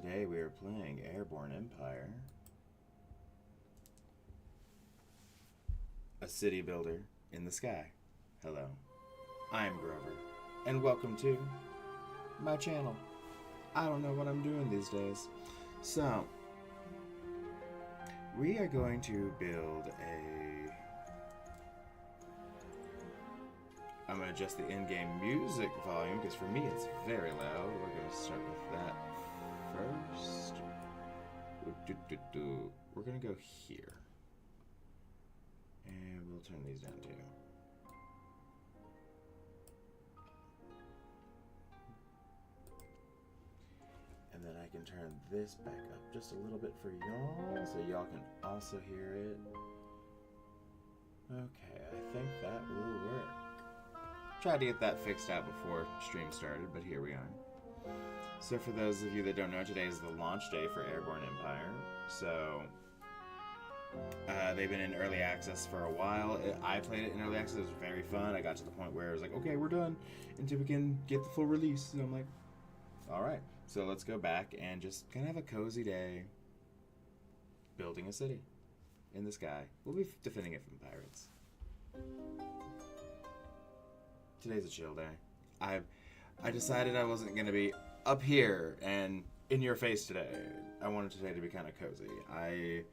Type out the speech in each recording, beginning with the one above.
Today we are playing Airborne Empire, a city builder in the sky. Hello, I'm Grover, and welcome to my channel. I don't know what I'm doing these days. So, we are going to build I'm going to adjust the in-game music volume, because for me it's very loud. We're going to start with that first. We're going to go here. And we'll turn these down too. And then I can turn this back up just a little bit for y'all, so y'all can also hear it. Okay, I think that will work. Tried to get that fixed out before stream started, but here we are. So for those of you that don't know, today is the launch day for Airborne Empire. So they've been in early access for a while. I played it in early access. It was very fun. I got to the point where I was like, okay, we're done until we can get the full release. And I'm like, all right. So let's go back and just kind of have a cozy day building a city in the sky. We'll be defending it from pirates. Today's a chill day. I decided I wasn't going to be up here and in your face today. I wanted today to be kind of cozy. I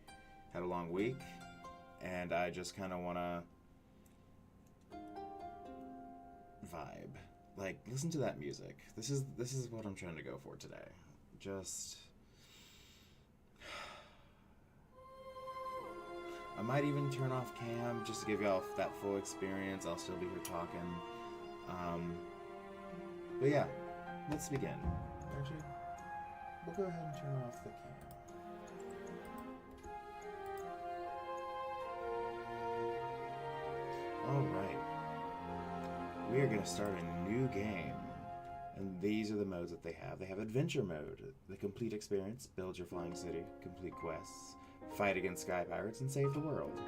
had a long week, and I just kind of want to vibe. Like, listen to that music. This is what I'm trying to go for today. Just... I might even turn off cam just to give y'all that full experience. I'll still be here talking. But yeah, let's begin. Actually, we'll go ahead and turn off the cam. Alright. We are going to start a new game. And these are the modes that they have. They have Adventure Mode, the complete experience, build your flying city, complete quests, fight against sky pirates, and save the world.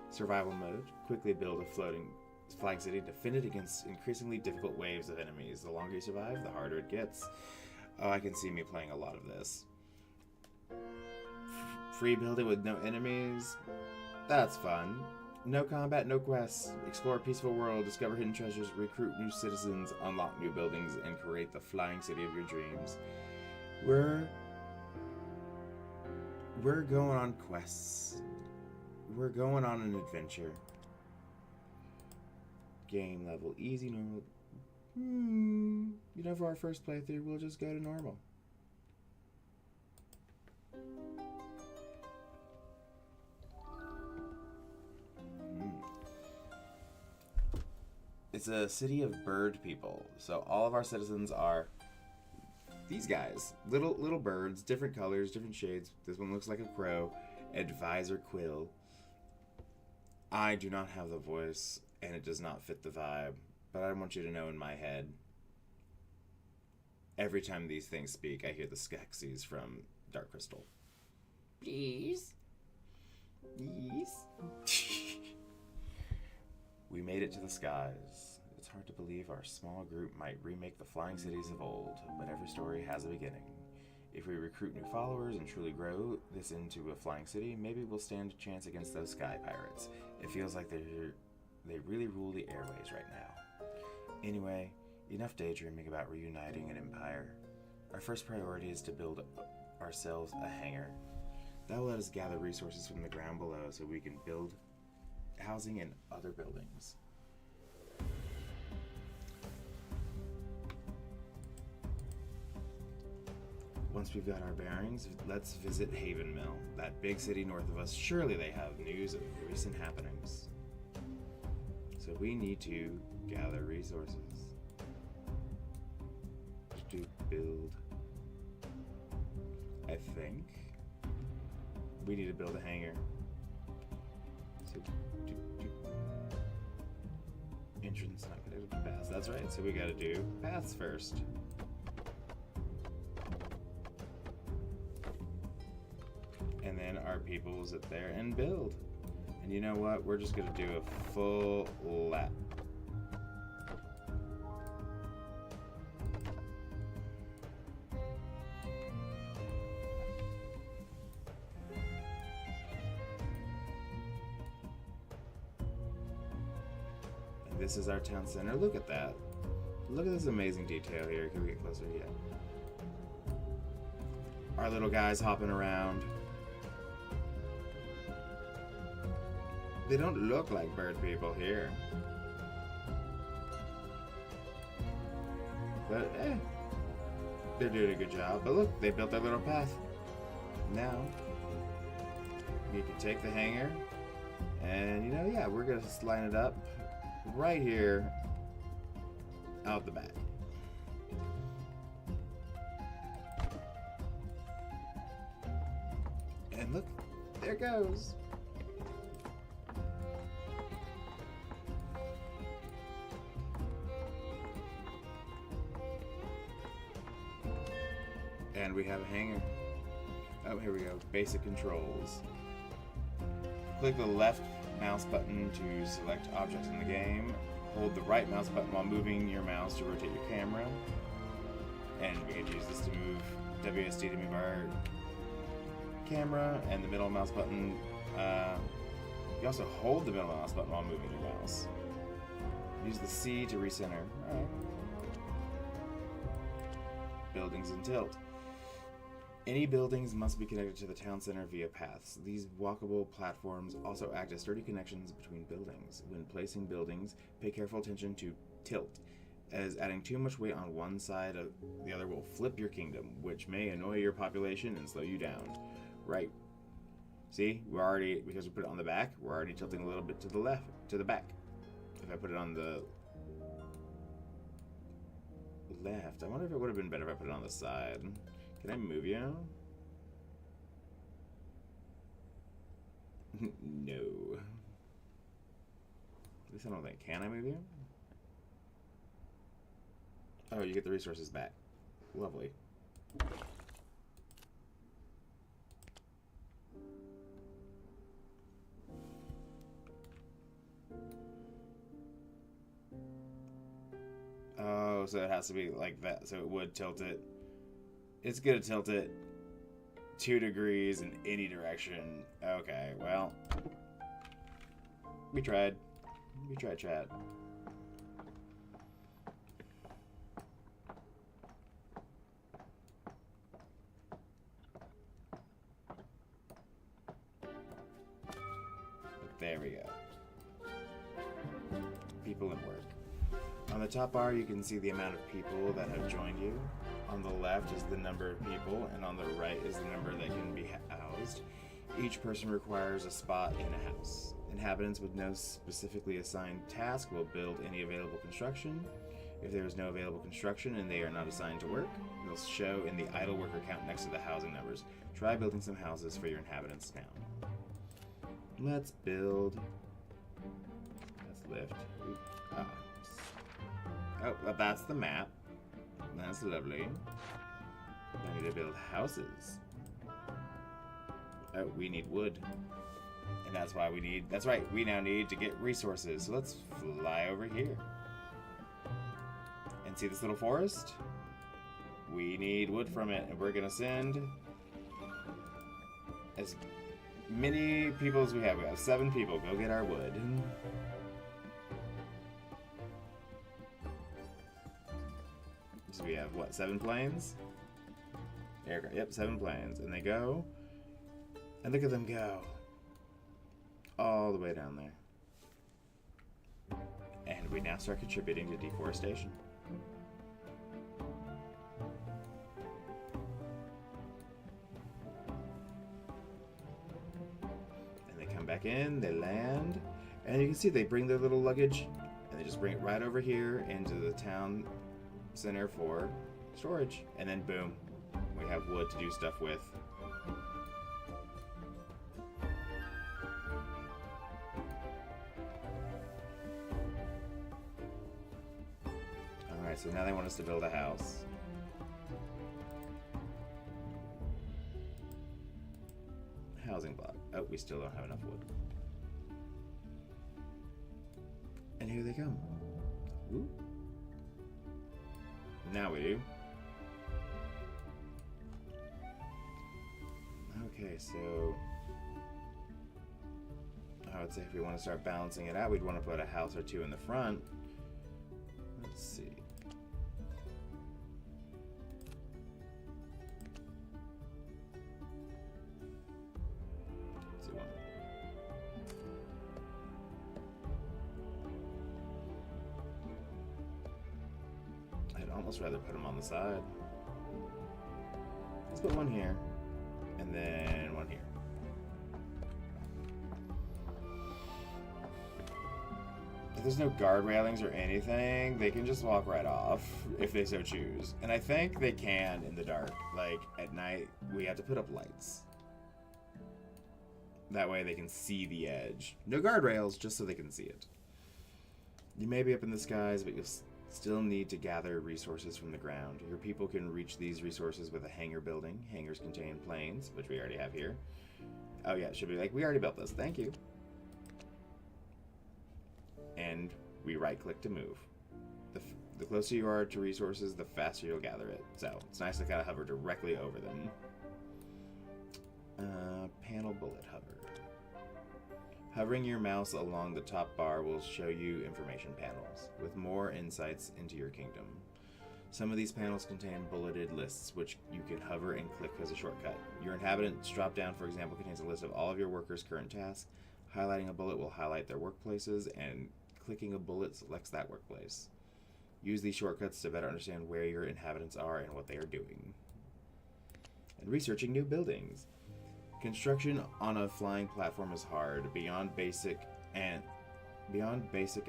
Survival Mode, quickly build a flying city, defend it against increasingly difficult waves of enemies. The longer you survive, the harder it gets. Oh, I can see me playing a lot of this. Free building with no enemies. That's fun. No combat, no quests. Explore a peaceful world, discover hidden treasures, recruit new citizens, unlock new buildings, and create the flying city of your dreams. We're going on quests. We're going on an adventure. Game level, easy, normal. You know, for our first playthrough, we'll just go to normal. It's a city of bird people, so all of our citizens are these guys, little birds, different colors, different shades. This one looks like a crow. Advisor Quill. I do not have the voice, and it does not fit the vibe, but I want you to know in my head, every time these things speak, I hear the Skeksis from Dark Crystal. Please? Please? We made it to the skies. It's hard to believe our small group might remake the flying cities of old, but every story has a beginning. If we recruit new followers and truly grow this into a flying city, maybe we'll stand a chance against those sky pirates. It feels like they really rule the airways right now. Anyway, enough daydreaming about reuniting an empire. Our first priority is to build ourselves a hangar. That will let us gather resources from the ground below so we can build housing in other buildings. Once we've got our bearings, let's visit Haven Mill, that big city north of us. Surely they have news of recent happenings. So we need to gather resources to build. I think we need to build a hangar. So, entrance not connected to paths. That's right. So we got to do paths first. And then our people will sit there and build. And you know what? We're just going to do a full lap. This is our town center. Look at that. Look at this amazing detail here. Can we get closer? Yeah. Our little guys hopping around. They don't look like bird people here. But, they're doing a good job. But look, they built their little path. Now, you can take the hanger, and, you know, yeah, we're going to just line it up right here out the back. And look, there it goes. And we have a hanger. Oh, here we go. Basic controls. Click the left mouse button to select objects in the game. Hold the right mouse button while moving your mouse to rotate your camera. And we could use this to move WSD to move our camera, and the middle mouse button. You also hold the middle mouse button while moving your mouse. Use the C to recenter. Alright. Buildings and tilt. Any buildings must be connected to the town center via paths. These walkable platforms also act as sturdy connections between buildings. When placing buildings, pay careful attention to tilt, as adding too much weight on one side of the other will flip your kingdom, which may annoy your population and slow you down. Right. See, we're already, because we put it on the back, we're already tilting a little bit to the left, to the back. If I put it on the left, I wonder if it would have been better if I put it on the side. Can I move you? No. At least I don't think. Can I move you? Oh, you get the resources back. Lovely. Oh, so it has to be like that. So it would tilt it. It's gonna tilt it 2 degrees in any direction. Okay, well, we tried. We tried, chat. But there we go. People and work. On the top bar, you can see the amount of people that have joined you. On the left is the number of people, and on the right is the number that can be housed. Each person requires a spot in a house. Inhabitants with no specifically assigned task will build any available construction. If there is no available construction and they are not assigned to work, they'll show in the idle worker count next to the housing numbers. Try building some houses for your inhabitants now. Let's build. Let's lift. Oh, well, that's the map. That's lovely. I need to build houses. Oh, we need wood. And that's why we need, that's right, we now need to get resources. So let's fly over here. And see this little forest? We need wood from it, and we're gonna send as many people as we have. We have 7 people. Go get our wood. So we have, what, 7 planes? Aircraft. Yep, 7 planes. And they go. And look at them go. All the way down there. And we now start contributing to deforestation. And they come back in, they land, and you can see they bring their little luggage, and they just bring it right over here into the town center for storage. And then boom, we have wood to do stuff with. Alright, so now they want us to build a house. Housing block. Oh, we still don't have enough wood. And here they come. Ooh. Now we do. Okay, so I would say if we want to start balancing it out, we'd want to put a house or two in the front. Let's see. Let's see one. I'd almost rather put them on the side. Let's put one here, and then one here. If there's no guard railings or anything, they can just walk right off if they so choose. And I think they can in the dark. Like, at night, we have to put up lights. That way they can see the edge. No guardrails, just so they can see it. You may be up in the skies, but you'll still need to gather resources from the ground. Your people can reach these resources with a hangar building. Hangars contain planes, which we already have here. Oh yeah, it should be like, we already built this, thank you. And we right-click to move. The closer you are to resources, the faster you'll gather it. So it's nice to kind of hover directly over them. Panel bullet hover. Hovering your mouse along the top bar will show you information panels with more insights into your kingdom. Some of these panels contain bulleted lists, which you can hover and click as a shortcut. Your inhabitants drop-down, for example, contains a list of all of your workers' current tasks. Highlighting a bullet will highlight their workplaces, and clicking a bullet selects that workplace. Use these shortcuts to better understand where your inhabitants are and what they are doing. And researching new buildings. Construction on a flying platform is hard. Beyond basic and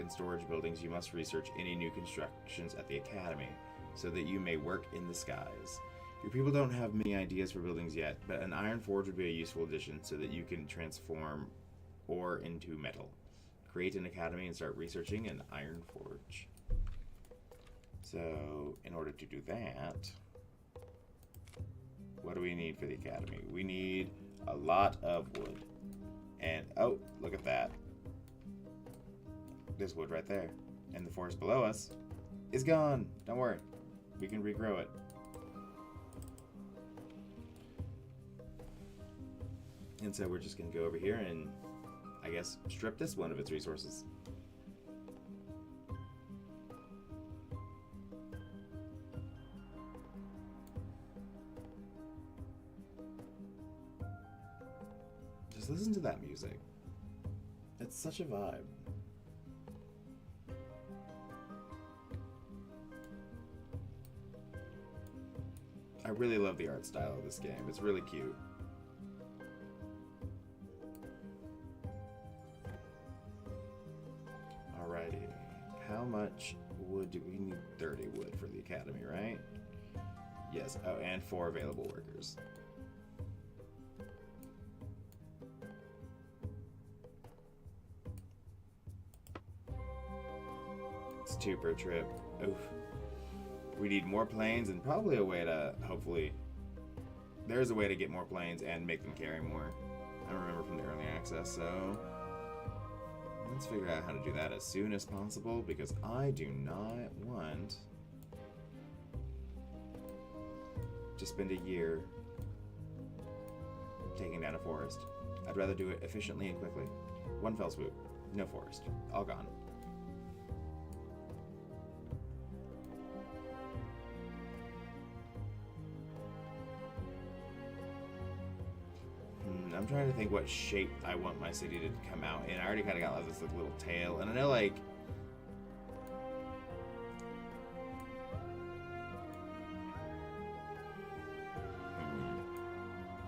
storage buildings, you must research any new constructions at the academy so that you may work in the skies. Your people don't have many ideas for buildings yet, but an iron forge would be a useful addition so that you can transform ore into metal. Create an academy and start researching an iron forge. So, in order to do that, what do we need for the academy? We need a lot of wood. And, oh, look at that. There's wood right there. And the forest below us is gone. Don't worry. We can regrow it. And so we're just going to go over here and, I guess, strip this one of its resources. Just listen to that music. It's such a vibe. I really love the art style of this game. It's really cute. Alrighty. How much wood do we need? 30 wood for the academy, right? Yes. Oh, and 4 available workers. It's 2 per trip. Oof. We need more planes and probably a way to, hopefully, there's a way to get more planes and make them carry more. I remember from the early access, so let's figure out how to do that as soon as possible because I do not want to spend a year taking down a forest. I'd rather do it efficiently and quickly. One fell swoop. No forest. All gone. I'm trying to think what shape I want my city to come out in. I already kind of got this like, little tail, and I know like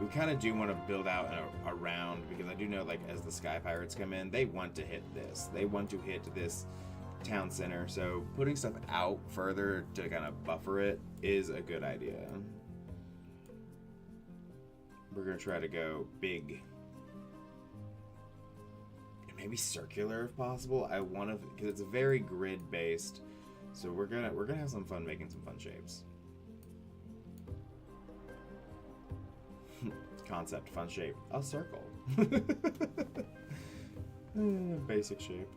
we kind of do want to build out around because I do know like as the Sky Pirates come in, they want to hit this. They want to hit this town center, so putting stuff out further to kind of buffer it is a good idea. We're going to try to go big. Maybe circular if possible. I want to, because it's very grid based. So we're gonna have some fun making some fun shapes. Concept, fun shape. A circle. Basic shape.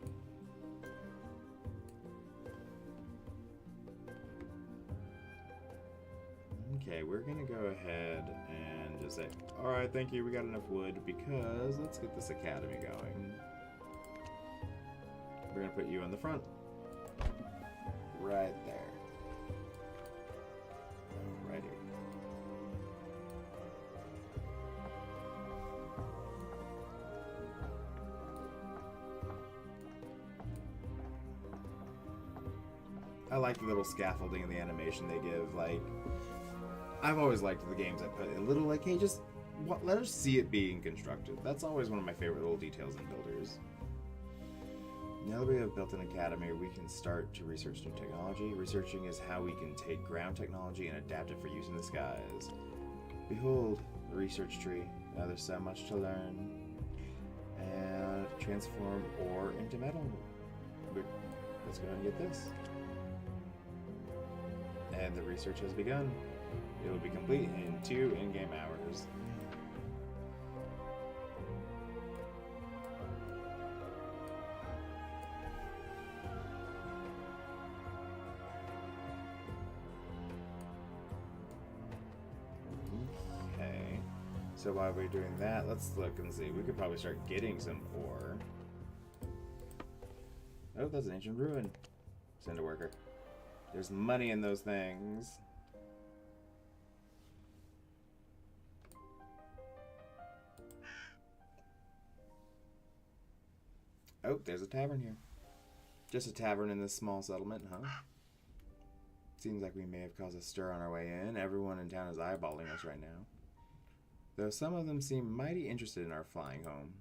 Okay, we're gonna go ahead and just say, alright, thank you, we got enough wood because let's get this academy going. We're gonna put you in the front. Right there. Alrighty. I like the little scaffolding and the animation they give. Like, I've always liked the games that put a little, like, hey, just let us see it being constructed. That's always one of my favorite little details in builders. Now that we have built an academy, we can start to research new technology. Researching is how we can take ground technology and adapt it for use in the skies. Behold, the research tree. Now there's so much to learn. And transform ore into metal. Let's go ahead and get this. And the research has begun. It will be complete in 2 in-game hours. Okay. So while we're doing that, let's look and see. We could probably start getting some ore. Oh, that's an ancient ruin. Send a worker. There's money in those things. Oh, there's a tavern here. Just a tavern in this small settlement, huh? Seems like we may have caused a stir on our way in. Everyone in town is eyeballing us right now. Though some of them seem mighty interested in our flying home.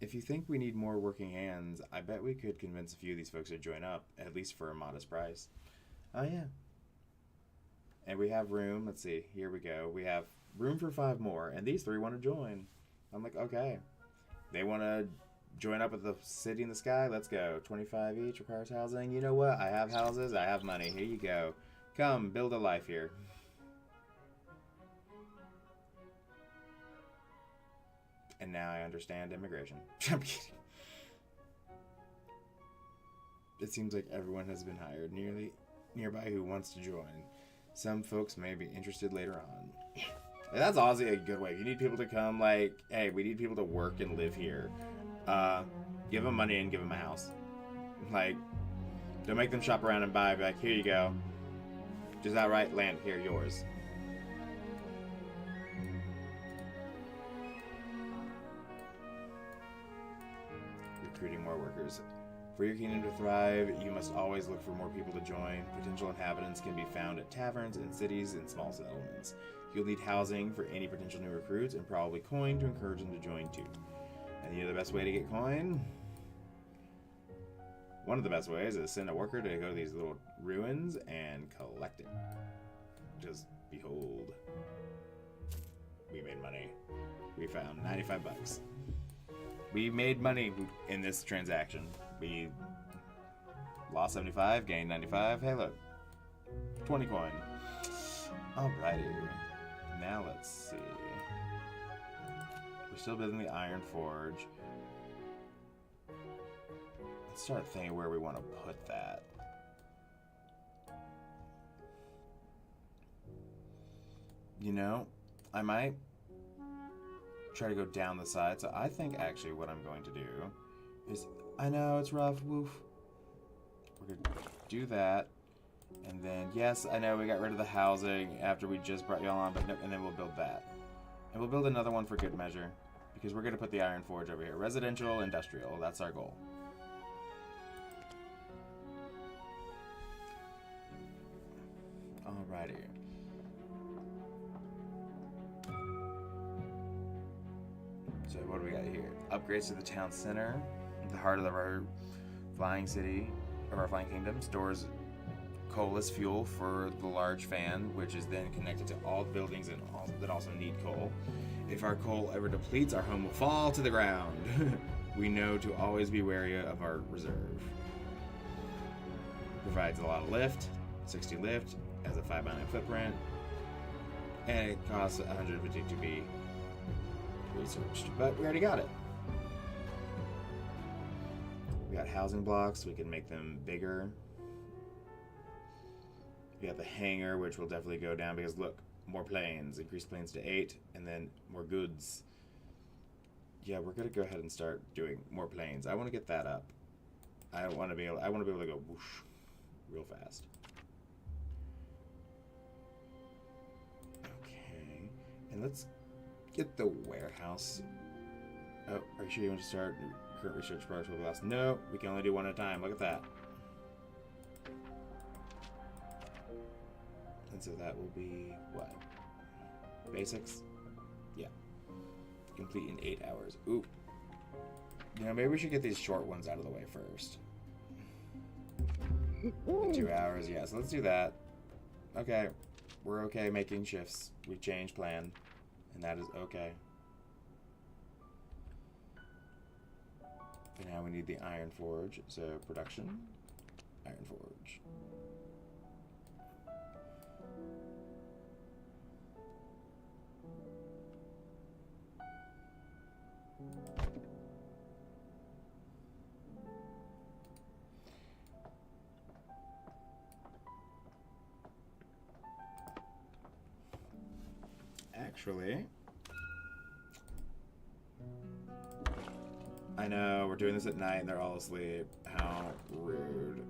If you think we need more working hands, I bet we could convince a few of these folks to join up, at least for a modest price. Oh, yeah. And we have room. Let's see. Here we go. We have room for 5 more, and these 3 want to join. I'm like, okay. They want to join up with the city in the sky? Let's go. 25 each, requires housing. You know what? I have houses. I have money. Here you go. Come, build a life here. And now I understand immigration. I'm kidding. It seems like everyone has been hired nearby who wants to join. Some folks may be interested later on. That's honestly a good way. You need people to come, like, hey, we need people to work and live here. Give them money and give them a house. Like, don't make them shop around and buy. Be like, here you go. Just outright land, here, yours. Recruiting more workers. For your kingdom to thrive, you must always look for more people to join. Potential inhabitants can be found at taverns in cities and small settlements. You'll need housing for any potential new recruits and probably coin to encourage them to join too. And you know the best way to get coin? One of the best ways is send a worker to go to these little ruins and collect it. Just behold. We made money. We found 95 bucks. We made money in this transaction. We lost 75, gained 95. Hey, look. 20 coin. Alrighty. Now let's see. We're still building the Iron Forge. Let's start thinking where we want to put that. You know, I might try to go down the side. So I think actually what I'm going to do is, I know it's rough, woof. We're going to do that. And then, yes, I know we got rid of the housing after we just brought y'all on, but no, and then we'll build that. And we'll build another one for good measure, because we're going to put the Iron Forge over here. Residential, industrial, that's our goal. Alrighty. So what do we got here? Upgrades to the town center, the heart of our flying city, of our flying kingdom. Stores coal as fuel for the large fan, which is then connected to all the buildings and all that also need coal. If our coal ever depletes, our home will fall to the ground. We know to always be wary of our reserve. Provides a lot of lift, 60 lift, has a 5 mile footprint, and it costs 150 to be researched, but we already got it. We got housing blocks, we can make them bigger. We got the hangar, which will definitely go down because look, more planes, increase planes to 8, and then more goods. Yeah, we're gonna go ahead and start doing more planes. I want to get that up. I want to be able to go whoosh real fast. Okay, and let's get the warehouse. Oh, are you sure you want to start? Current research progress will last. No, we can only do one at a time. Look at that. And so that will be what? Basics? Yeah. Complete in 8 hours. Ooh. You know, maybe we should get these short ones out of the way first. In 2 hours, yeah, so let's do that. Okay. We're okay making shifts. We changed plan. And that is okay. And now we need the Iron Forge. So production. Iron Forge. Actually, I know we're doing this at night and they're all asleep. How rude.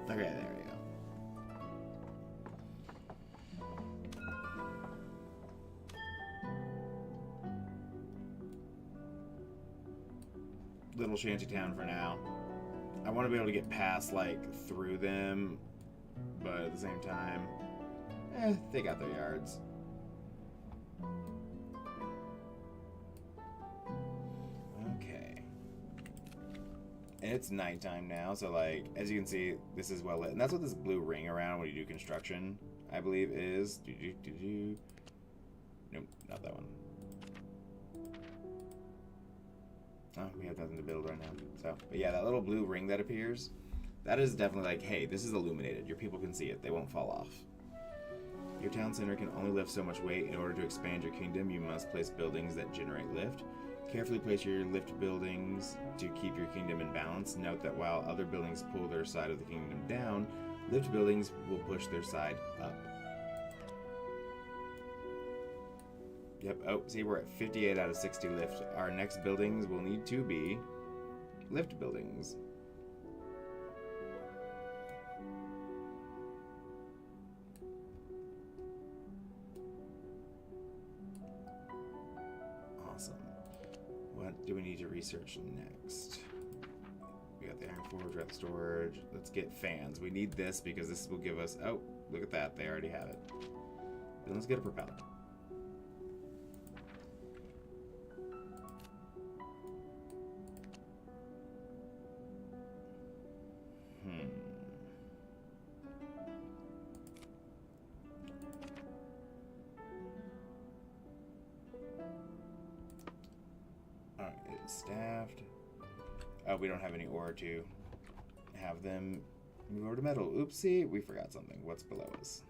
Okay, there we go. Little shanty town for now. I want to be able to get past, like, through them, but at the same time, they got their yards. Okay. And it's nighttime now, so, like, as you can see, this is well lit. And that's what this blue ring around when you do construction, I believe, is. Nope, not that one. Oh, we have nothing to build right now. So, but yeah, that little blue ring that appears, that is definitely like, hey, this is illuminated. Your people can see it. They won't fall off. Your town center can only lift so much weight. In order to expand your kingdom, you must place buildings that generate lift. Carefully place your lift buildings to keep your kingdom in balance. Note that while other buildings pull their side of the kingdom down, lift buildings will push their side up. Yep, oh, see, we're at 58 out of 60 lift. Our next buildings will need to be lift buildings. Awesome. What do we need to research next? We got the Iron Forge, we got the storage. Let's get fans. We need this because this will give us... Oh, look at that. They already have it. Then let's get a propeller. Alright, it's staffed. Oh, we don't have any ore to have them move over to metal. Oopsie, we forgot something. What's below us?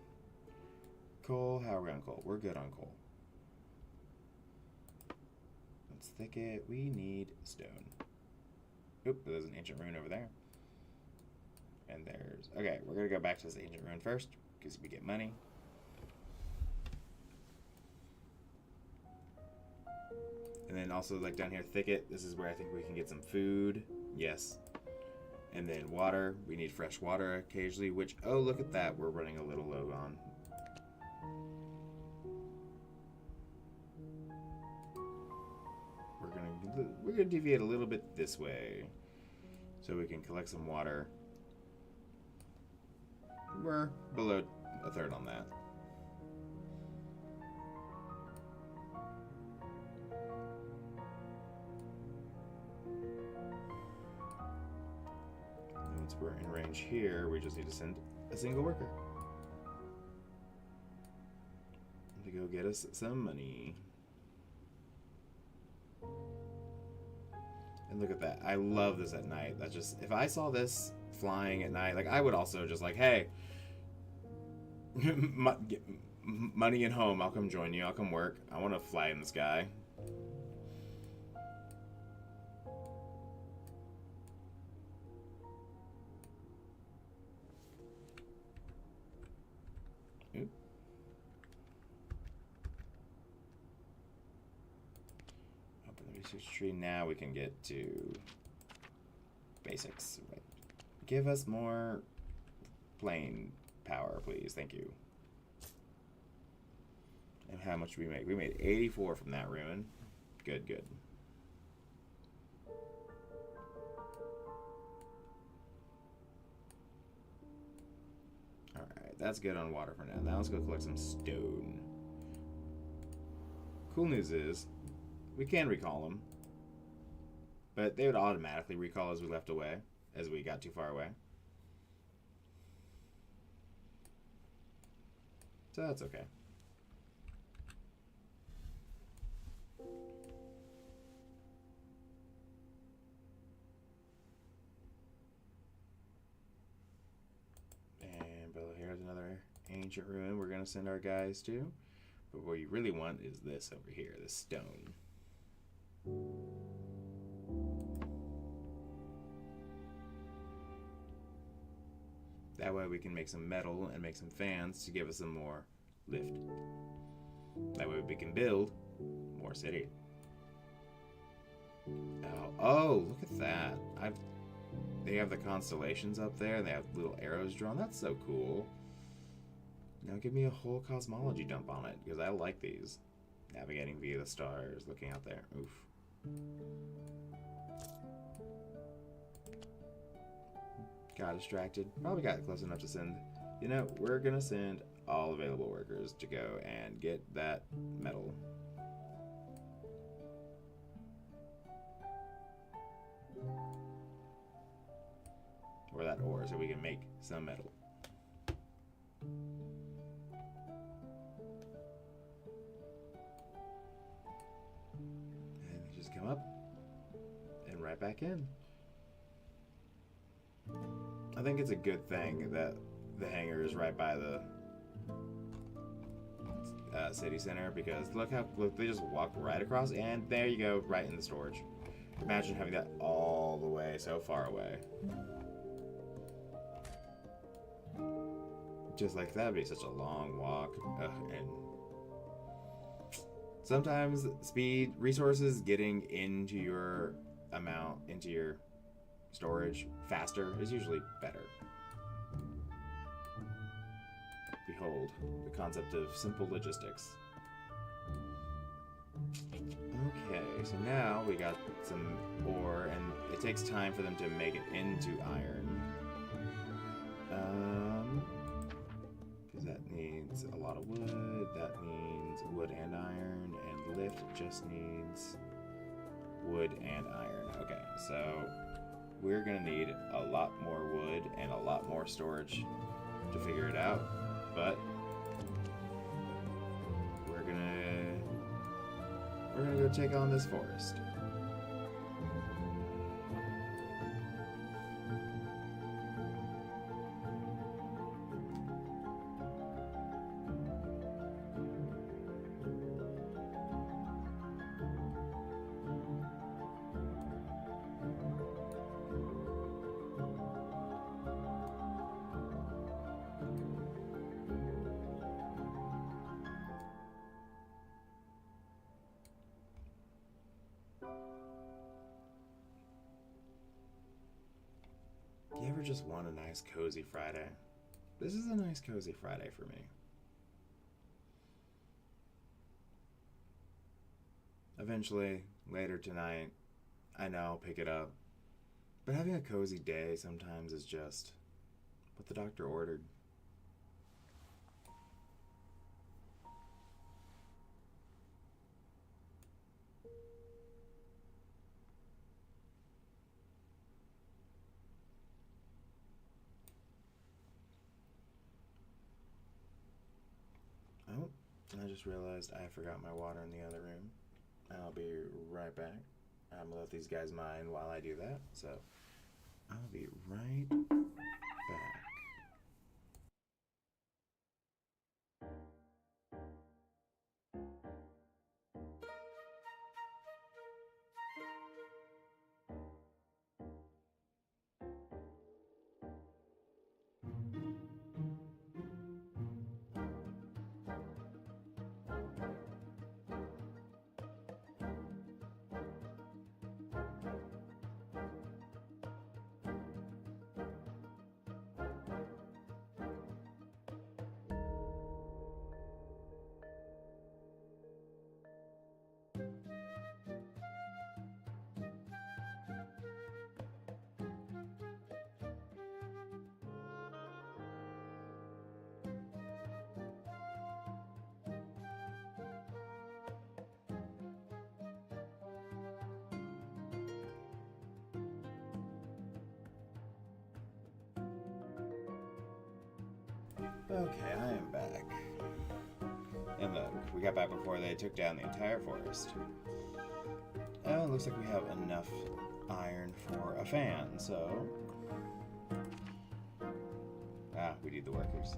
Coal, how are we on coal? We're good on coal. Let's thicket. We need stone. Oop, there's an ancient rune over there. And there's... Okay, we're going to go back to this ancient rune first, because we get money. And then also, like, down here, thicket. This is where I think we can get some food. Yes. And then water. We need fresh water occasionally, which... Oh, look at that. We're running a little low on. We're gonna deviate a little bit this way, so we can collect some water. We're below a third on that. And once we're in range here, we just need to send a single worker to go get us some money. And look at that. I love this at night. That's just, if I saw this flying at night, like, I would also just like, hey, money at home, I'll come join you. I'll come work. I want to fly in the sky. research tree. Now we can get to basics. Right. Give us more plane power, please. Thank you. And how much did we make? We made 84 from that ruin. Good, good. Alright, that's good on water for now. Now let's go collect some stone. Cool news is, we can recall them. But they would automatically recall as we left away, as we got too far away. So that's okay. And here's another ancient ruin we're going to send our guys to. But what you really want is this over here, this stone. That way we can make some metal and make some fans to give us some more lift. That way we can build more city. Oh, look at that. They have the constellations up there, and they have little arrows drawn. That's so cool. Now give me a whole cosmology dump on it, because I like these. Navigating via the stars, looking out there. Oof. Got distracted. Probably got close enough to send. You know, we're gonna send all available workers to go and get that metal. Or that ore, so we can make some metal. And just come up and right back in. I think it's a good thing that the hangar is right by the city center, because look, they just walk right across, and there you go, right in the storage. Imagine having that all the way so far away. Just like that would be such a long walk. And sometimes speed, resources getting into your storage faster is usually better. Behold, the concept of simple logistics. Okay, so now we got some ore, and it takes time for them to make it into iron. Because that needs a lot of wood, that needs wood and iron, and lift just needs wood and iron. Okay, so we're gonna need a lot more wood and a lot more storage to figure it out, but we're gonna go take on this forest. You ever just want a nice cozy Friday? This is a nice cozy Friday for me. Eventually, later tonight, I know I'll pick it up. But having a cozy day sometimes is just what the doctor ordered. Oh, I just realized I forgot my water in the other room. I'll be right back. I'm gonna let these guys mine while I do that, so I'll be right back. Okay, I am back. And look, we got back before they took down the entire forest. Oh, it looks like we have enough iron for a fan, so... Ah, we need the workers.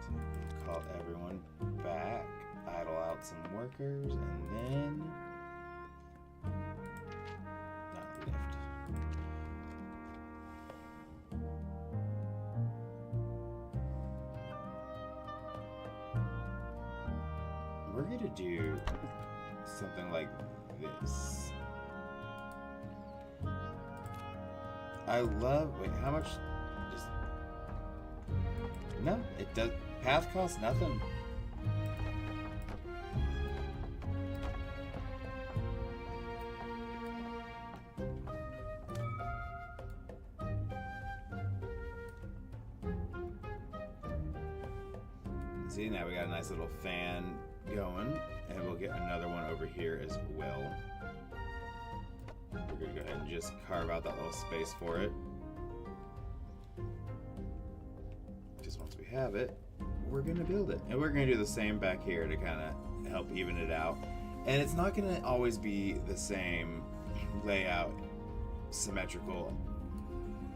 So call everyone back, idle out some workers, and then... Not lift. We're gonna do something like this. I love, wait, how much, just, no, it does, path costs nothing. See, now we got a nice little fan going, and we'll get another one over here as well. We're gonna go ahead and just carve out that little space for it. Just once we have it, we're gonna build it. And we're gonna do the same back here to kind of help even it out. And it's not gonna always be the same layout, symmetrical,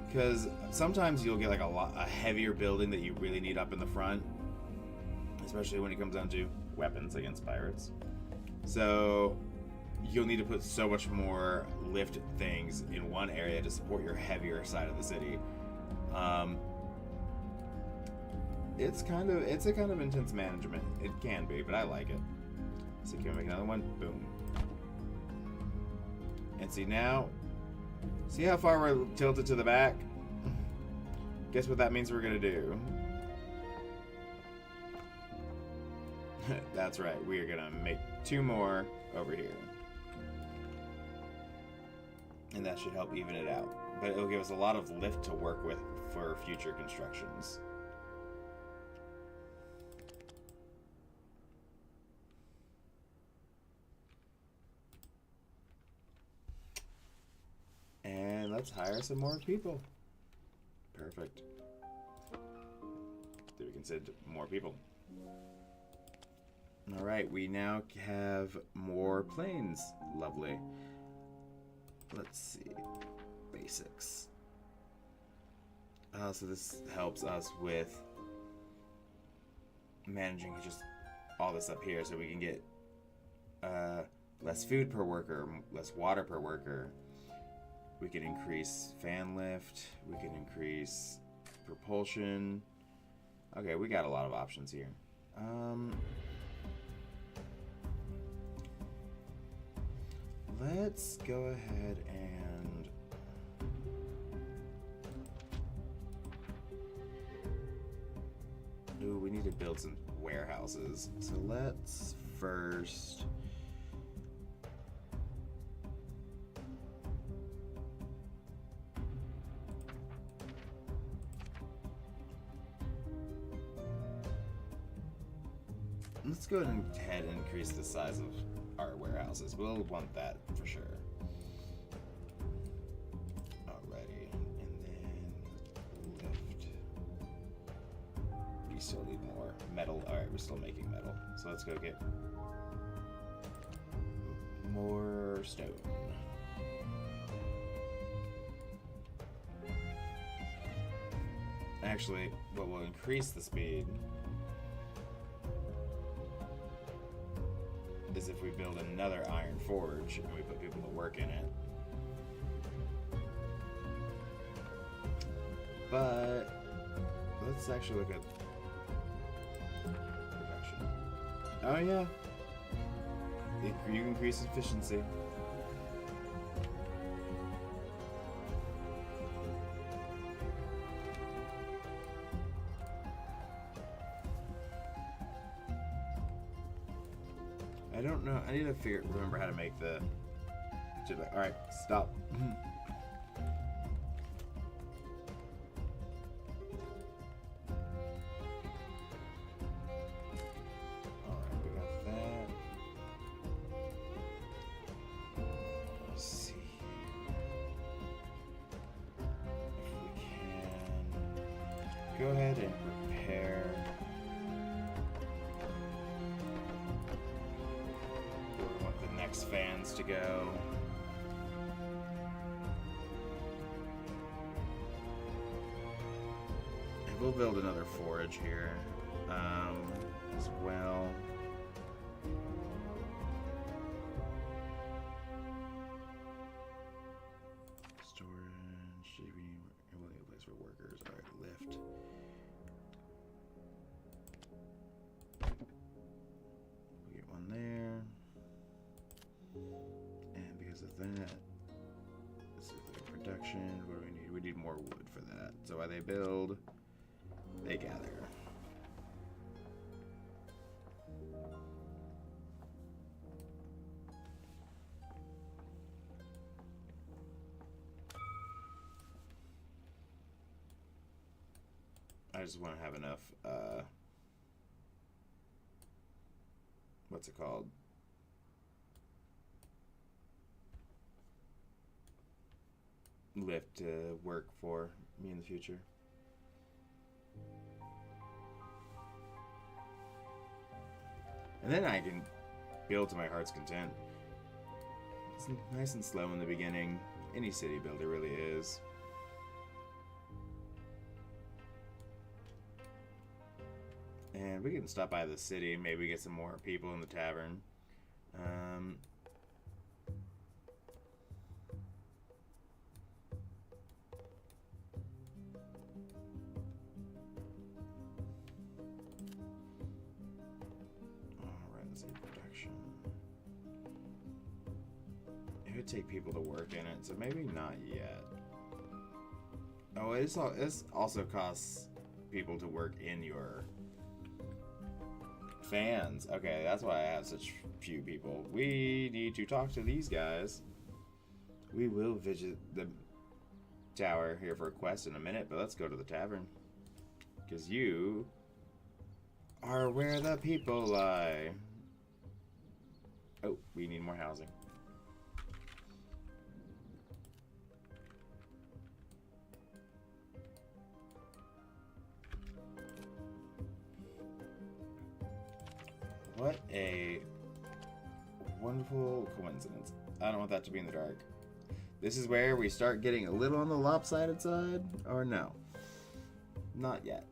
because sometimes you'll get like a heavier building that you really need up in the front, especially when it comes down to weapons against pirates. So you'll need to put so much more lift things in one area to support your heavier side of the city. It's a kind of intense management. It can be, but I like it. So can we make another one? Boom. And see now, see how far we're tilted to the back? Guess what that means we're gonna do? That's right, we are gonna make 2 more over here. And that should help even it out. But it'll give us a lot of lift to work with for future constructions. And let's hire some more people. Perfect. Then we can send more people. Alright, we now have more planes. Lovely. Let's see. Basics. So this helps us with managing just all this up here so we can get less food per worker, less water per worker. We can increase fan lift. We can increase propulsion. Okay, we got a lot of options here. Let's go ahead and ooh, we need to build some warehouses. So let's first go ahead and increase the size of our warehouses. We'll want that for sure. Alrighty, and then lift. We still need more metal. Alright, we're still making metal. So let's go get more stone. Actually, what will increase the speed is if we build another iron forge and we put people to work in it. But let's actually look at production. Oh yeah, you increase efficiency. I don't know. I need to remember how to make the. All right, stop. All right, we got that. Let's see. Go ahead and prepare. Where we want the next fans to go. And we'll build another forage here as well. Storage. We need a place for workers. All right, lift. We get one there. And because of that, this is their production. What do we need? We need more wood for that. So while they build, they gather. I just want to have enough, what's it called? Lift to work for me in the future. And then I can build to my heart's content. It's nice and slow in the beginning. Any city builder really is. And we can stop by the city, maybe get some more people in the tavern. Alright, let's see, production. It would take people to work in it, so maybe not yet. Oh, it also costs people to work in your fans. Okay, that's why I have such few people. We need to talk to these guys. We will visit the tower here for a quest in a minute, but let's go to the tavern. Because you are where the people lie. Oh, we need more housing. What a wonderful coincidence. I don't want that to be in the dark. This is where we start getting a little on the lopsided side, or no? Not yet.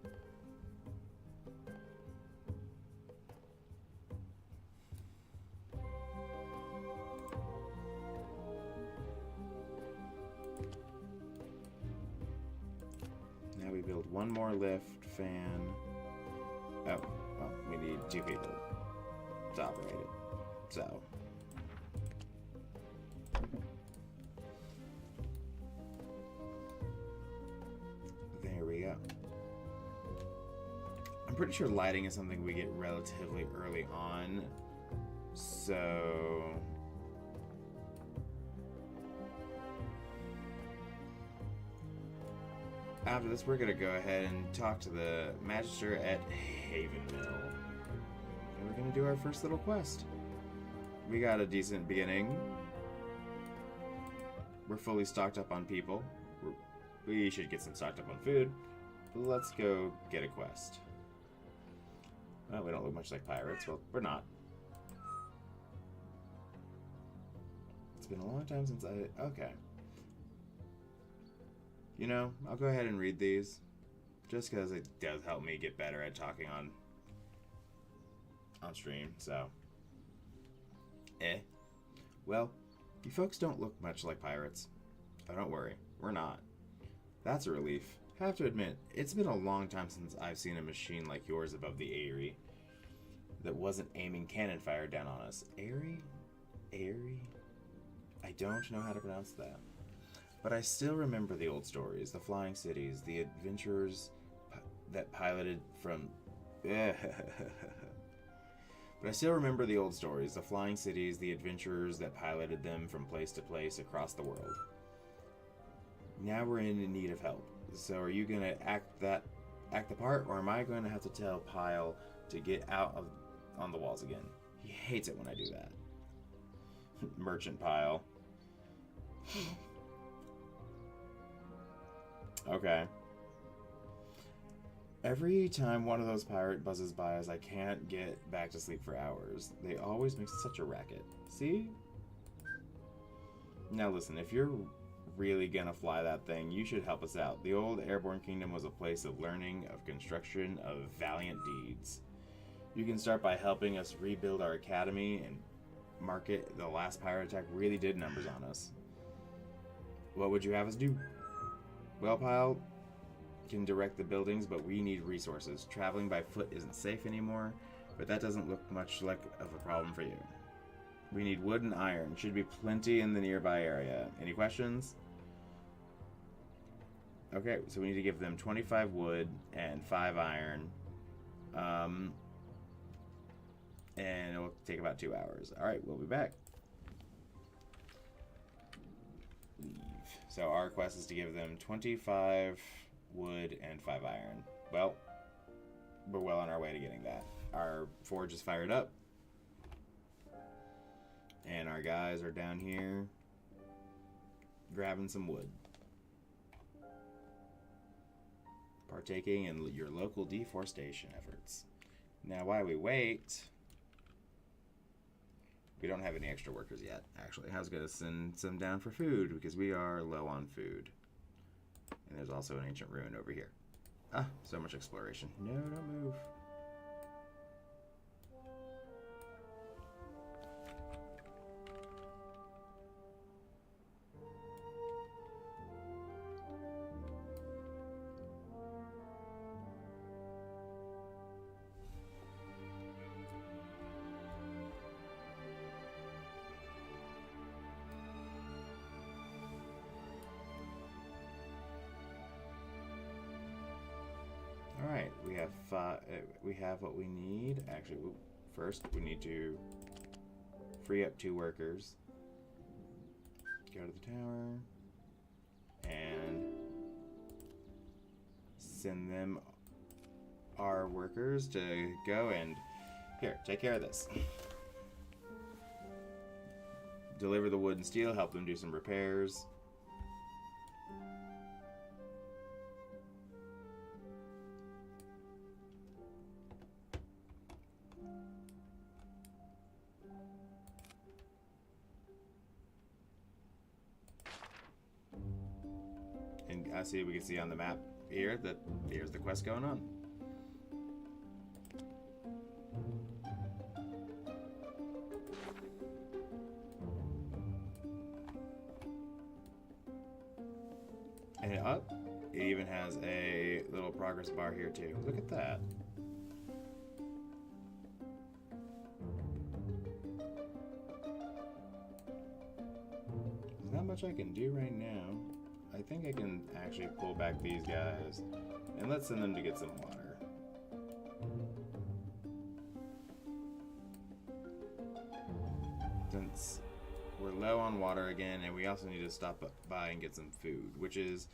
Now we build one more lift fan. Oh, well, we need 2 people to operate it. So there we go. I'm pretty sure lighting is something we get relatively early on. So after this, we're gonna go ahead and talk to the Magister at Havenmill. And we're gonna do our first little quest. We got a decent beginning. We're fully stocked up on people. We should get some stocked up on food. But let's go get a quest. Well, we don't look much like pirates. Well, we're not. It's been a long time since okay. You know, I'll go ahead and read these. Just because it does help me get better at talking on stream, so. Well, you folks don't look much like pirates. Oh, don't worry, we're not. That's a relief. Have to admit, it's been a long time since I've seen a machine like yours above the Eyrie that wasn't aiming cannon fire down on us. Eyrie? Eyrie? I don't know how to pronounce that. But I still remember the old stories, the flying cities, the adventurers that piloted from... But I still remember the old stories, the flying cities, the adventurers that piloted them from place to place across the world. Now we're in need of help. So are you going to act the part, or am I going to have to tell Pyle to get out on the walls again? He hates it when I do that. Merchant Pyle. Okay. Every time one of those pirate buzzes by us, I can't get back to sleep for hours. They always make such a racket. See? Now listen, if you're really gonna fly that thing, you should help us out. The old Airborne Kingdom was a place of learning, of construction, of valiant deeds. You can start by helping us rebuild our academy and market. The last pirate attack really did numbers on us. What would you have us do? Well, pal, can direct the buildings, but we need resources. Traveling by foot isn't safe anymore, but that doesn't look much like of a problem for you. We need wood and iron. Should be plenty in the nearby area. Any questions? Okay, so we need to give them 25 wood and 5 iron. And it will take about 2 hours. Alright, we'll be back. Leave. So our quest is to give them 25 wood and 5 iron. Well, we're well on our way to getting that. Our forge is fired up. And our guys are down here grabbing some wood. Partaking in your local deforestation efforts. Now, while we wait, we don't have any extra workers yet, actually. I was going to send some down for food because we are low on food. And there's also an ancient ruin over here. Ah, so much exploration. No, don't move. Alright, we have what we need. Actually, first we need to free up 2 workers. Go to the tower and send them our workers to go and here, take care of this. Deliver the wood and steel, help them do some repairs. I see, we can see on the map here that here's the quest going on. And it even has a little progress bar here too. Look at that. There's not much I can do right now. I think I can actually pull back these guys and let's send them to get some water. Since we're low on water again, and we also need to stop by and get some food, which is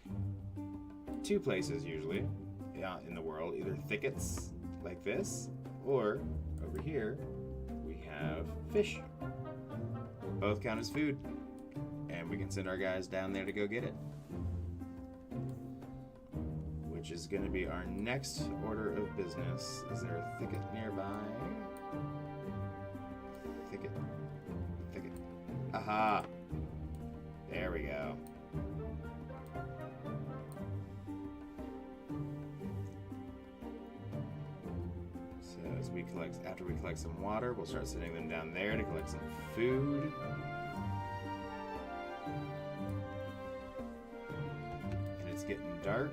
2 places usually in the world, either thickets like this, or over here we have fish. Both count as food, and we can send our guys down there to go get it. Which is going to be our next order of business. Is there a thicket nearby? Thicket. Aha! There we go. So after we collect some water, we'll start sending them down there to collect some food. And it's getting dark.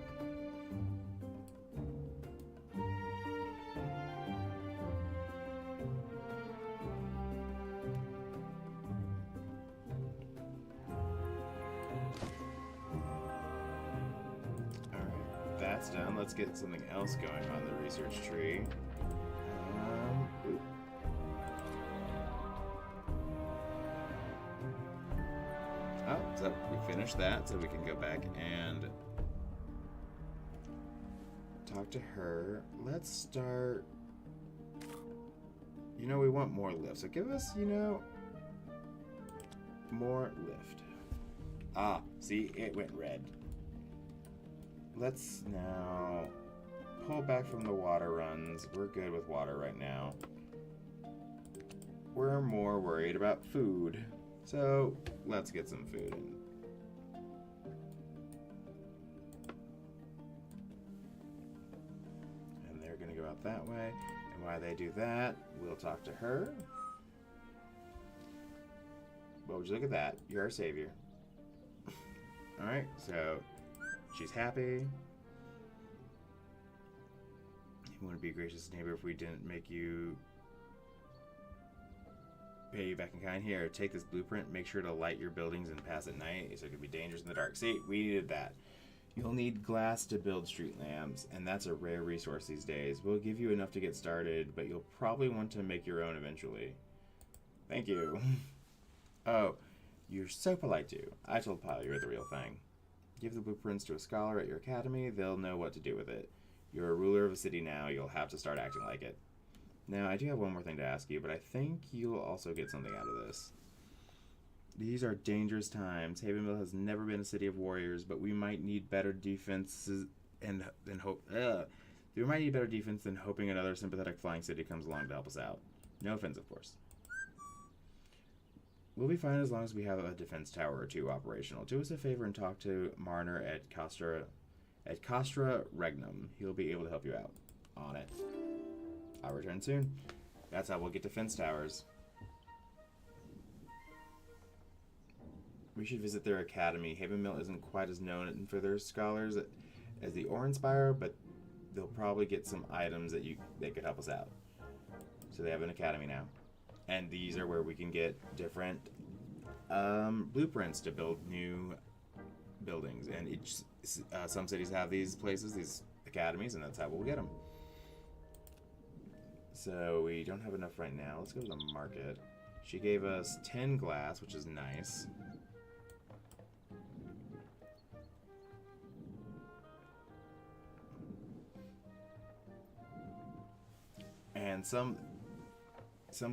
That's done. Let's get something else going on the research tree. Oh, so we finished that, so we can go back and talk to her. Let's start. We want more lift, so give us, more lift. Ah, see, it went red. Let's now pull back from the water runs. We're good with water right now. We're more worried about food. So let's get some food in. And they're going to go out that way. And while they do that, we'll talk to her. But would you look at that? You're our savior. Alright, so she's happy. You want to be a gracious neighbor if we didn't make you pay you back in kind. Here, take this blueprint. Make sure to light your buildings and pass at night, so it could be dangerous in the dark. See, we needed that. You'll need glass to build street lamps, and that's a rare resource these days. We'll give you enough to get started, but you'll probably want to make your own eventually. Thank you. Oh, you're so polite too. I told Pyle you're the real thing. Give the blueprints to a scholar at your academy. They'll know what to do with it. You're a ruler of a city now. You'll have to start acting like it. Now, I do have one more thing to ask you, but I think you'll also get something out of this. These are dangerous times. Havenville has never been a city of warriors, but we might need better defenses and than hope. We might need better defense than hoping another sympathetic flying city comes along to help us out. No offense, of course. We'll be fine as long as we have a defense tower or two operational. Do us a favor and talk to Marner at Castra Regnum. He'll be able to help you out. On it. I'll return soon. That's how we'll get defense towers. We should visit their academy. Havenville isn't quite as known for their scholars as the Awe-Inspire, but they'll probably get some items that they could help us out. So they have an academy now. And these are where we can get different blueprints to build new buildings. And some cities have these places, these academies, and that's how we'll get them. So we don't have enough right now. Let's go to the market. She gave us 10 glass, which is nice. And some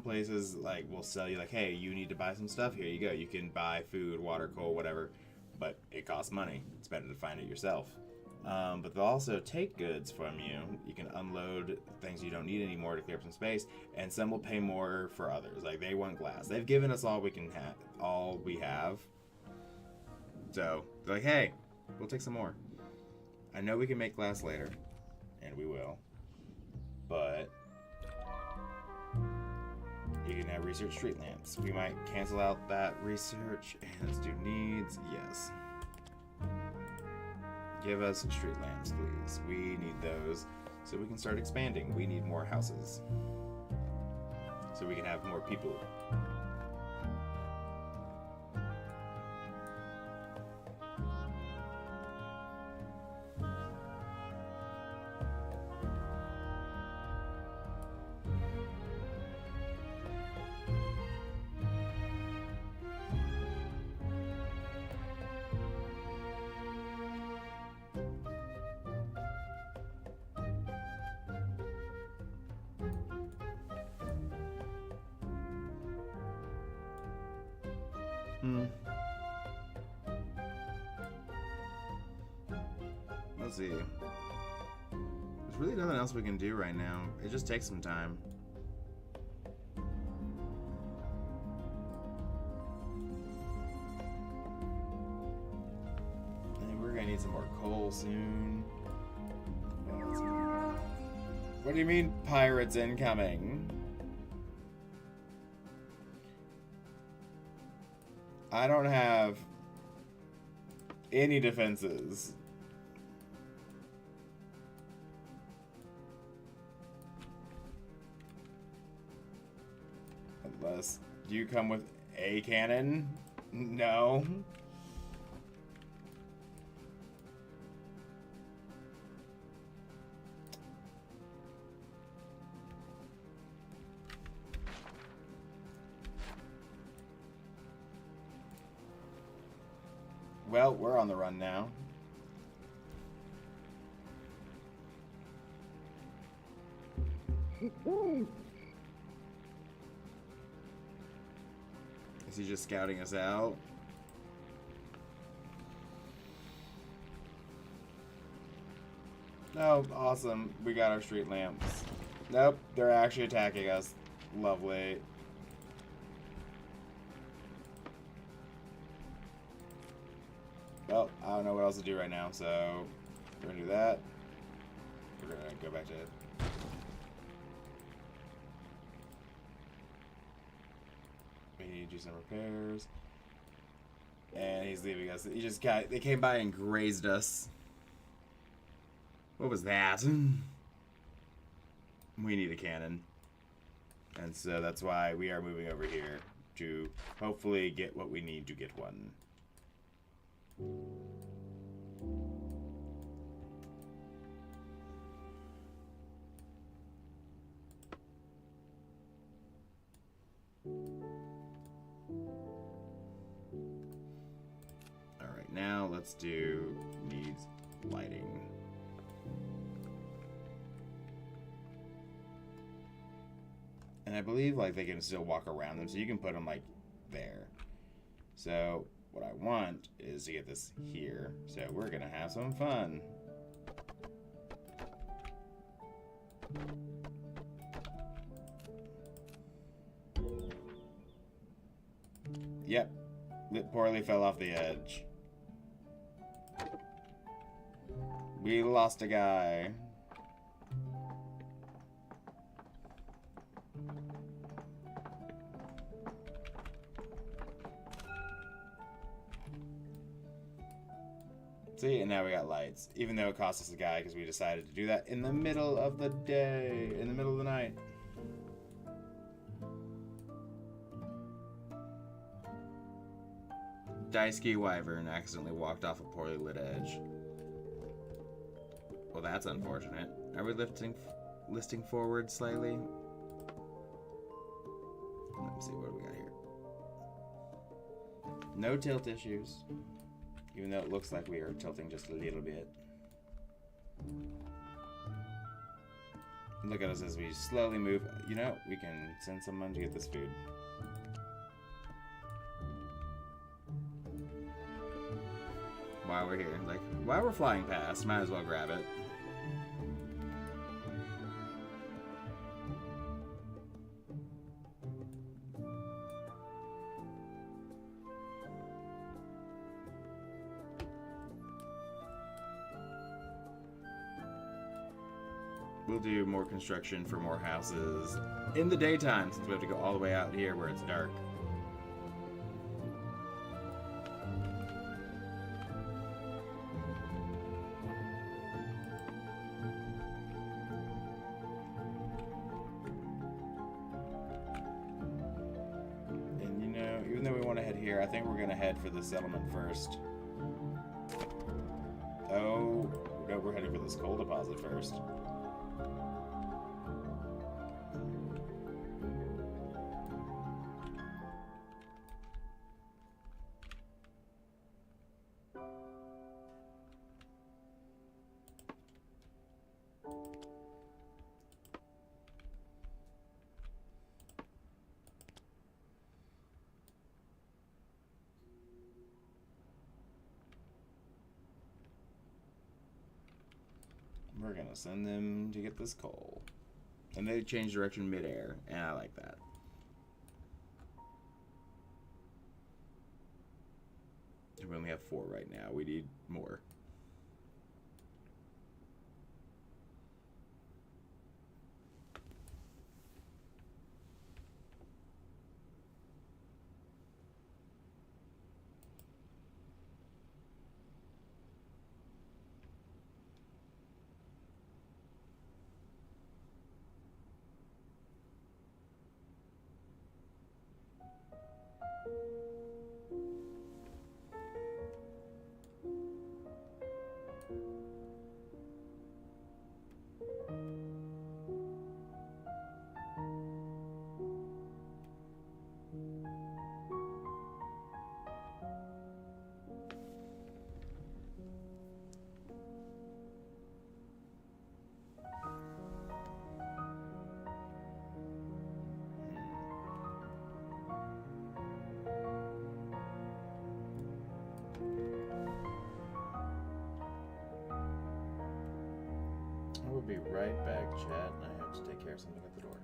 places will sell you hey, you need to buy some stuff. Here you go. You can buy food, water, coal, whatever, but it costs money. It's better to find it yourself. But they'll also take goods from you. You can unload things you don't need anymore to clear up some space, and some will pay more for others. They want glass. They've given us all we have. So they're hey, we'll take some more. I know we can make glass later, and we will, but you can now research street lamps. We might cancel out that research and let's do needs. Yes. Give us street lamps, please. We need those so we can start expanding. We need more houses so we can have more people. Let's see. There's really nothing else we can do right now. It just takes some time. And we're gonna need some more coal soon. What do you mean, pirates incoming? I don't have any defenses. Unless, do you come with a cannon? No. Well, we're on the run now. Is he just scouting us out? Oh, awesome. We got our street lamps. Nope, they're actually attacking us. Lovely. Well, I don't know what else to do right now, so we're gonna do that. We're gonna go back to we need to do some repairs. And he's leaving us. They came by and grazed us. What was that? We need a cannon. And so that's why we are moving over here to hopefully get what we need to get one. Alright, now let's do needs lighting. And I believe like they can still walk around them, so you can put them like there. So what I want is to get this here. So we're gonna have some fun. Yep, poorly fell off the edge. We lost a guy. See, and now we got lights. Even though it cost us a guy because we decided to do that in the middle of the day, in the middle of the night. Daisuke Wyvern accidentally walked off a poorly lit edge. Well, that's unfortunate. Are we listing forward slightly? Let me see, what do we got here? No tilt issues. Even though it looks like we are tilting just a little bit. Look at us as we slowly move. You know, we can send someone to get this food. While we're here. Like, while we're flying past, might as well grab it. We'll do more construction for more houses in the daytime, since we have to go all the way out here where it's dark. And you know, even though we want to head here, I think we're going to head for the settlement first. Oh, no, we're heading for this coal deposit first. We're gonna send them to get this coal. And they change direction mid-air, and I like that. We only have 4 right now. We need more. right back, chat. I have to take care of something at the door.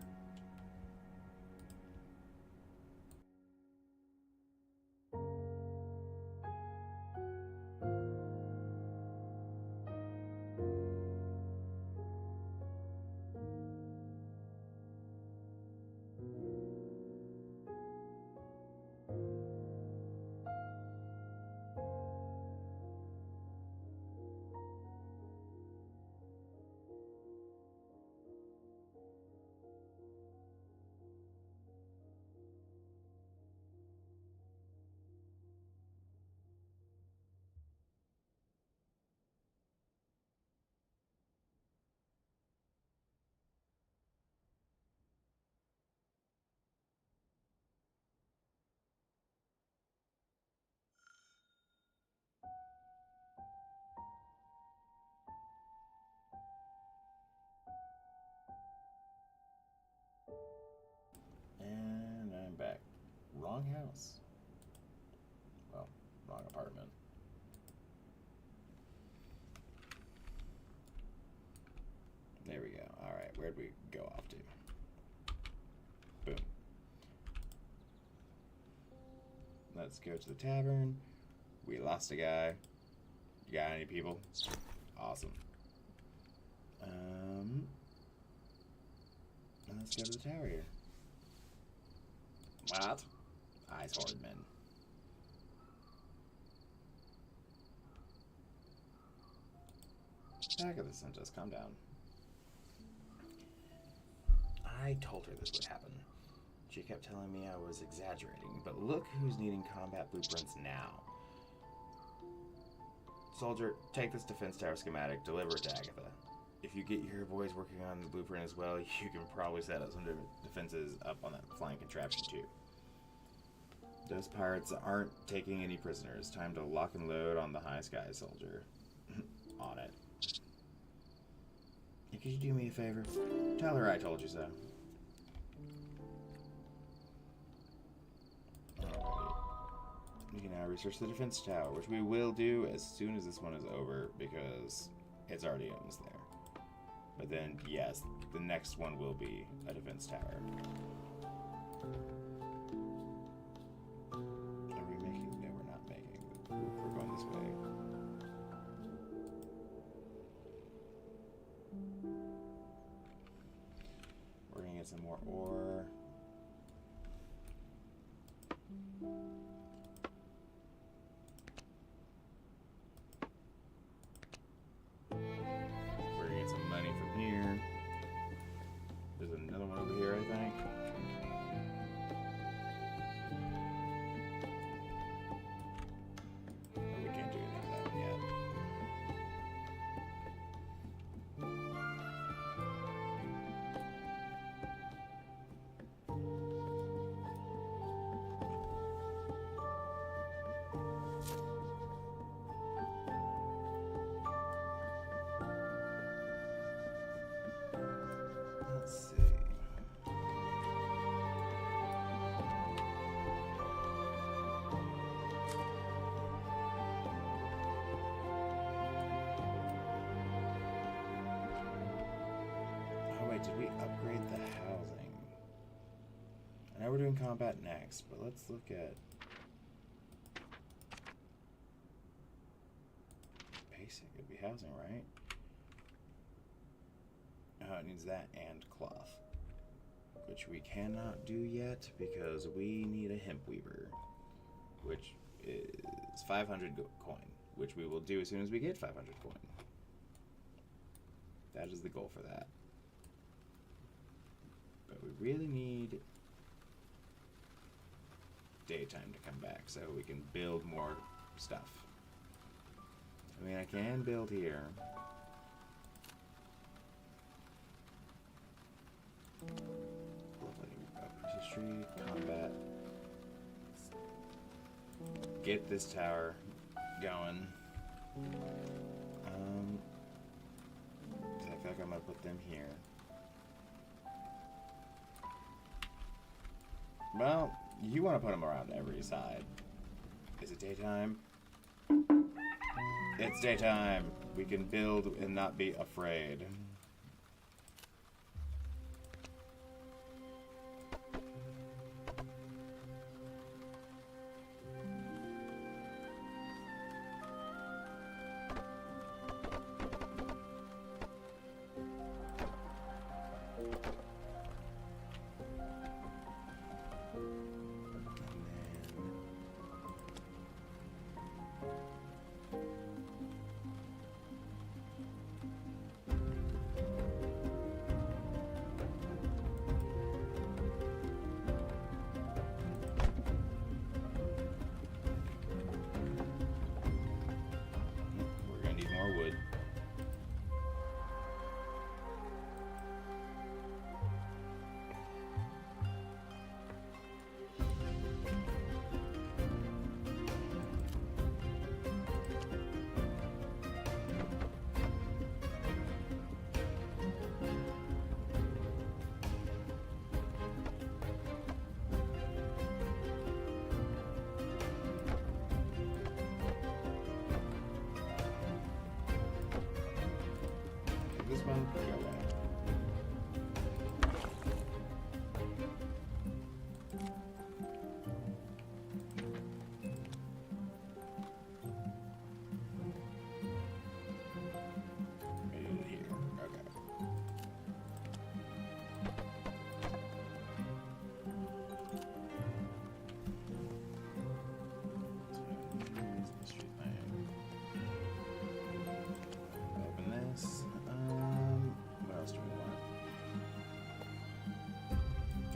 And I'm back. Wrong house. Well, wrong apartment. There we go. Alright, where'd we go off to? Boom. Let's go to the tavern. We lost a guy. You got any people? Awesome. And let's go to the tower here. What? Ice Hordman. Agatha sent us. Calm down. I told her this would happen. She kept telling me I was exaggerating, but look who's needing combat blueprints now. Soldier, take this defense tower schematic, deliver it to Agatha. If you get your boys working on the blueprint as well, you can probably set up some defenses up on that flying contraption too. Those pirates aren't taking any prisoners. Time to lock and load on the high sky, soldier. On it. And could you do me a favor? Tell her I told you so. Alright. We can now research the defense tower, which we will do as soon as this one is over, because it's already almost there. But then, yes, the next one will be a defense tower. Are we making? No, we're not making. We're going this way. We're gonna get some more ore. We're gonna get some money from here. There's another one over here, I think. Oh, we can't do anything with that one yet. Let's see. Oh wait, did we upgrade the housing? I know we're doing combat next, but let's look at basic. It'd be housing, right? Oh, it needs that and cloth, which we cannot do yet because we need a hemp weaver, which is 500 coin, which we will do as soon as we get 500 coin. That is the goal for that. But we really need daytime to come back so we can build more stuff. I mean, I can build here. History, combat. Get this tower going. I feel like I'm gonna put them here. Well, you want to put them around every side. Is it daytime? It's daytime. We can build and not be afraid.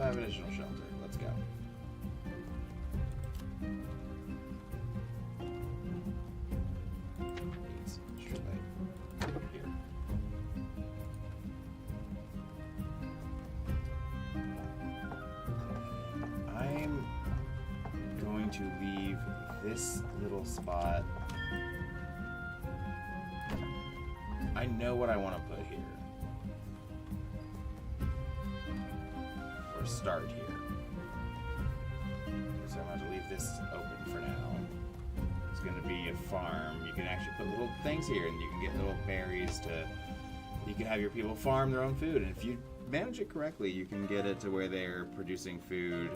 5 additional shelter. Let's go. Here. I'm going to leave this little spot. I know what I want to put here. Or start here. So I'm going to leave this open for now. It's going to be a farm. You can actually put little things here and you can get little berries to... You can have your people farm their own food. And if you manage it correctly, you can get it to where they're producing food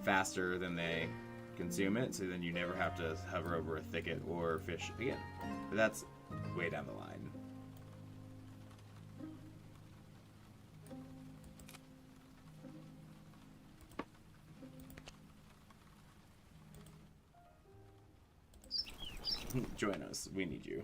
faster than they consume it. So then you never have to hover over a thicket or fish again. But that's way down the line. Join us. We need you.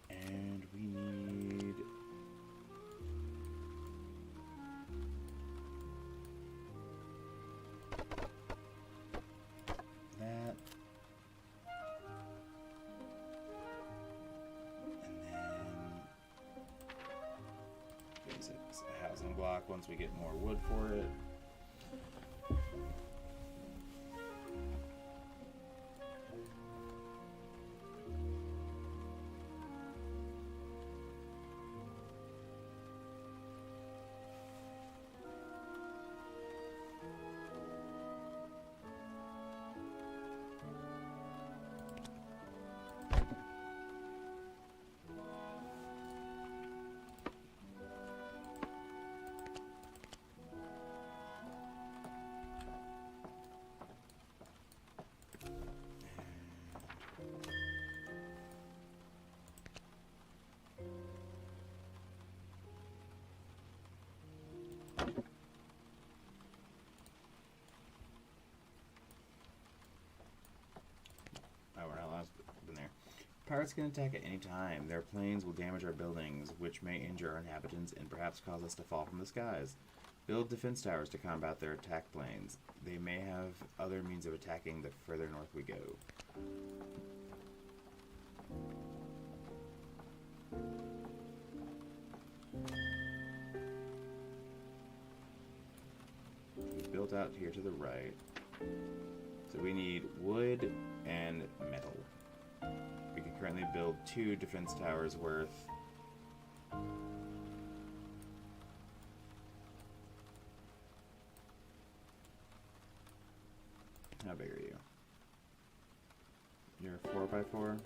And we need... that. A housing block once we get more wood for it. Pirates can attack at any time. Their planes will damage our buildings, which may injure our inhabitants and perhaps cause us to fall from the skies. Build defense towers to combat their attack planes. They may have other means of attacking the further north we go. We built out here to the right. So we need wood and metal. We can currently build 2 defense towers worth. How big are you? You're 4x4? Or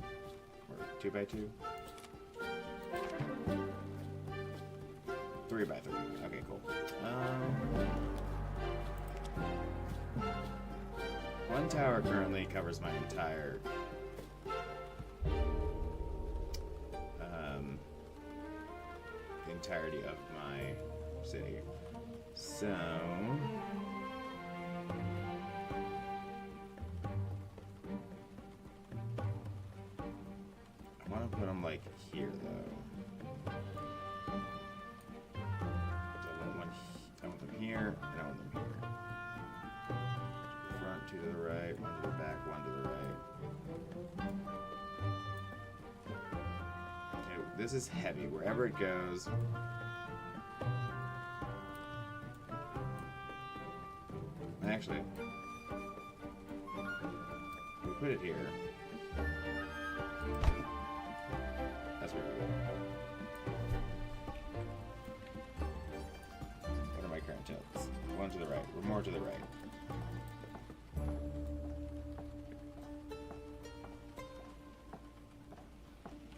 2x2? 3x3. Okay, cool. One tower currently covers my entire entirety of my city. So I want to put them like here though. I want them here and I want them here. Front, 2 to the right, 1 to the back, 1 to the right. This is heavy, wherever it goes. And actually, we put it here. That's where we go. What are my current tilts? 1 to the right. We're more to the right.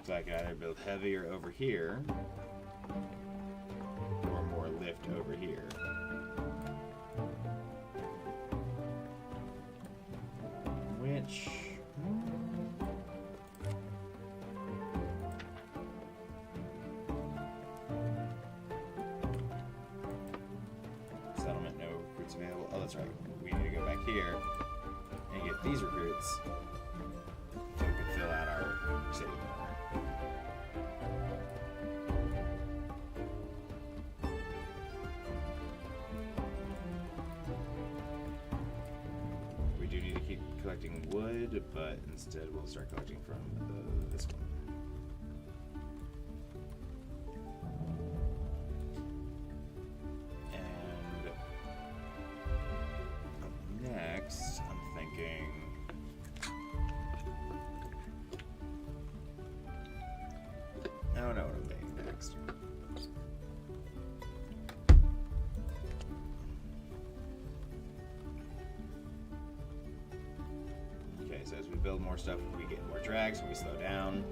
So I can either build heavier over here, or more lift over here. Which... settlement, no recruits available. Oh, that's right. We need to go back here and get these recruits so we can fill city more. We do need to keep collecting wood, but instead we'll start collecting from this one. Next, I'm thinking I don't know what I'm thinking next. Okay, so as we build more stuff, we get more drags, so we slow down.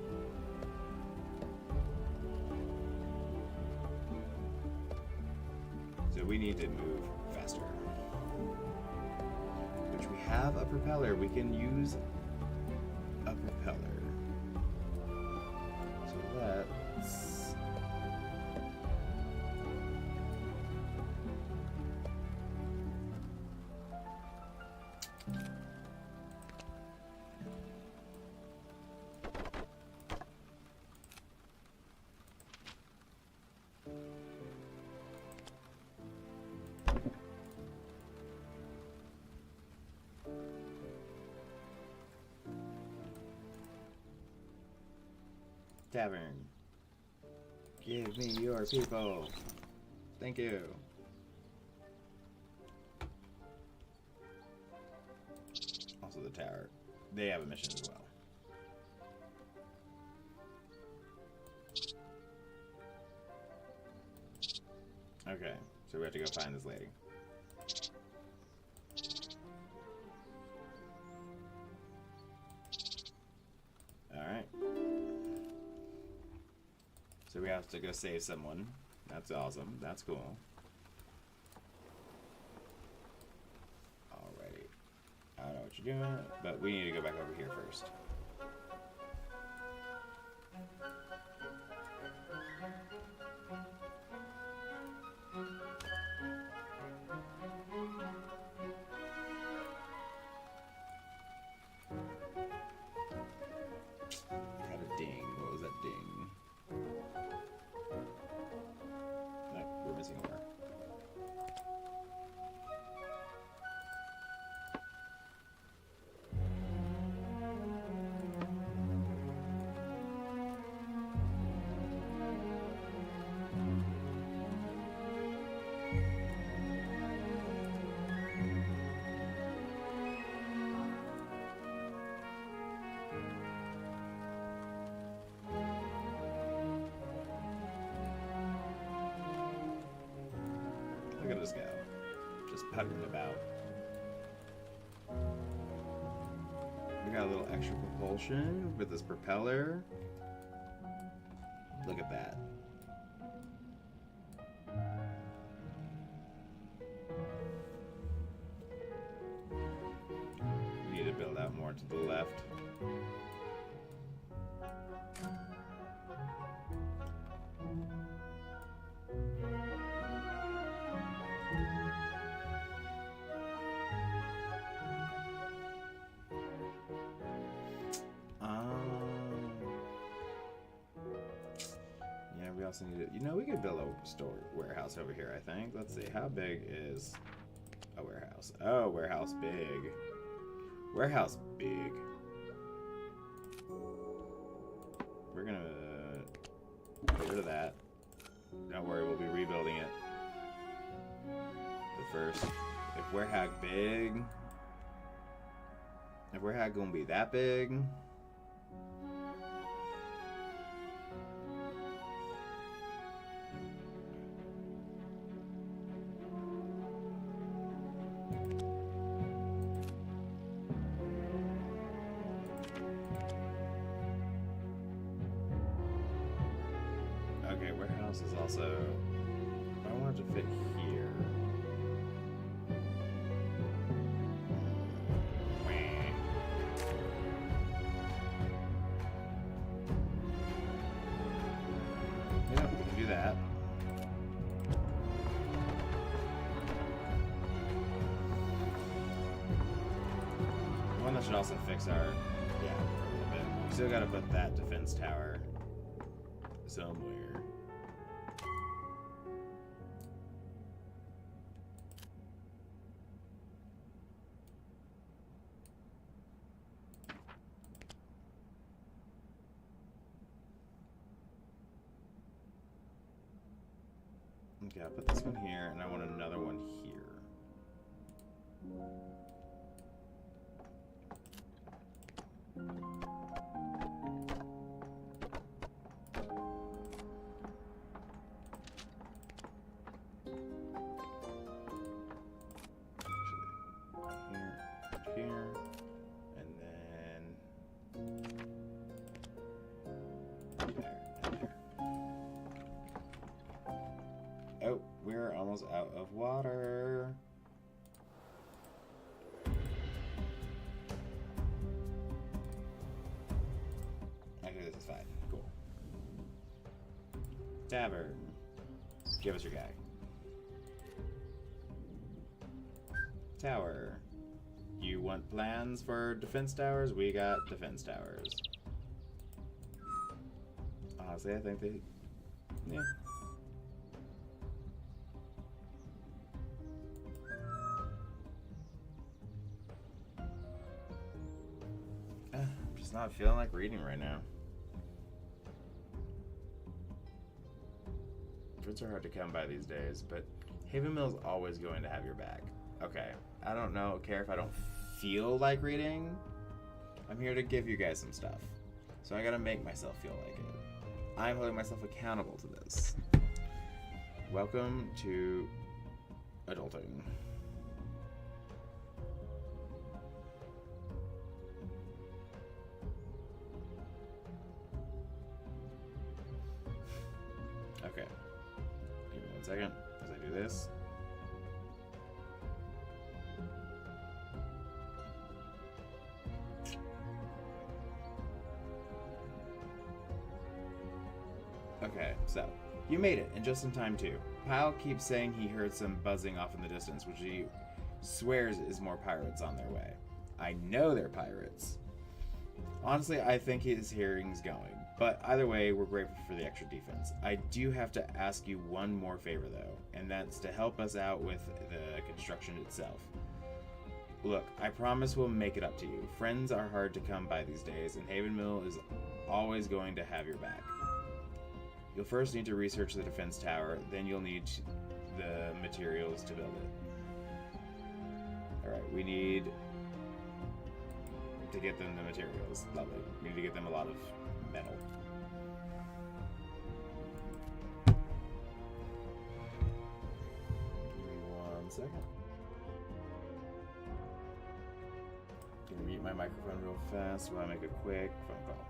So we need to move faster. Which we have a propeller. We can use a propeller. So let's... Tavern. Give me your people. Thank you. Also the tower. They have a mission as well. Okay, so we have to go find this lady. Alright. So we have to go save someone. That's awesome. That's cool. Alrighty. I don't know what you're doing, but we need to go back over here first. I had a ding. What was that ding? No, we're missing more. Look at this guy, just puttering about. We got a little extra propulsion with this propeller. Look at that. We need to build out more to the left. Yeah, we also need to, we could build a store warehouse over here, I think. Let's see, how big is a warehouse? Oh, warehouse big. Warehouse big. We're gonna get rid of that. Don't worry, we'll be rebuilding it. But first, if warehouse big, if warehouse gonna be that big, okay, warehouse is also, I want it to fit here. Yeah, we can do that. One that should also fix our, yeah, for a little bit. Still gotta put that defense tower somewhere. Okay, I'll put this one here, and I want another one here. Here, and then there, and there. Oh, we're almost out of water. Okay, this is fine. Cool. Tavern. Give us your guy. Tower. You want plans for defense towers? We got defense towers. Honestly, I think they... yeah. I'm just not feeling like reading right now. Fruits are hard to come by these days, but Haven Mill's always going to have your back. Okay, I don't care if I don't feel like reading. I'm here to give you guys some stuff. So I gotta make myself feel like it. I'm holding myself accountable to this. Welcome to adulting. Okay. Give me 1 second as I do this. Okay, so, you made it, and just in time too. Pyle keeps saying he heard some buzzing off in the distance, which he swears is more pirates on their way. I know they're pirates. Honestly, I think his hearing's going, but either way, we're grateful for the extra defense. I do have to ask you one more favor though, and that's to help us out with the construction itself. Look, I promise we'll make it up to you. Friends are hard to come by these days, and Haven Mill is always going to have your back. You'll first need to research the defense tower, then you'll need the materials to build it. Alright, we need to get them the materials. Lovely. We need to get them a lot of metal. Give me 1 second. Gonna mute my microphone real fast while I make a quick phone call.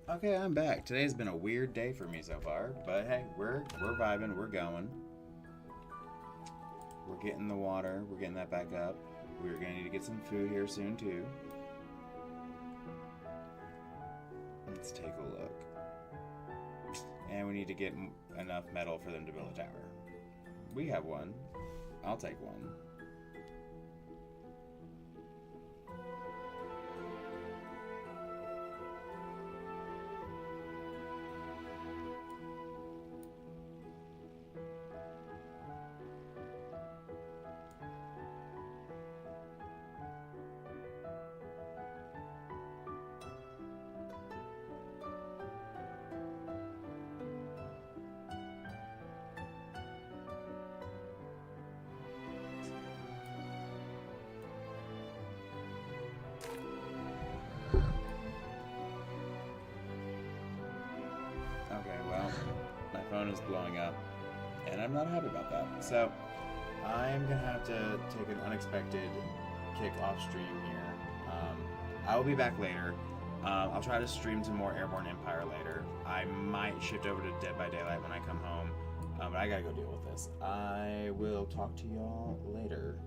Okay, I'm back. Today's been a weird day for me so far, but hey, we're vibing, we're going. We're getting the water, we're getting that back up. We're gonna need to get some food here soon too. Let's take a look. And we need to get enough metal for them to build a tower. We have one. I'll take one. Okay, well, my phone is blowing up, and I'm not happy about that. So, I'm gonna have to take an unexpected kick off stream here. I will be back later. I'll try to stream some more Airborne Empire later. I might shift over to Dead by Daylight when I come home, but I gotta go deal with this. I will talk to y'all later.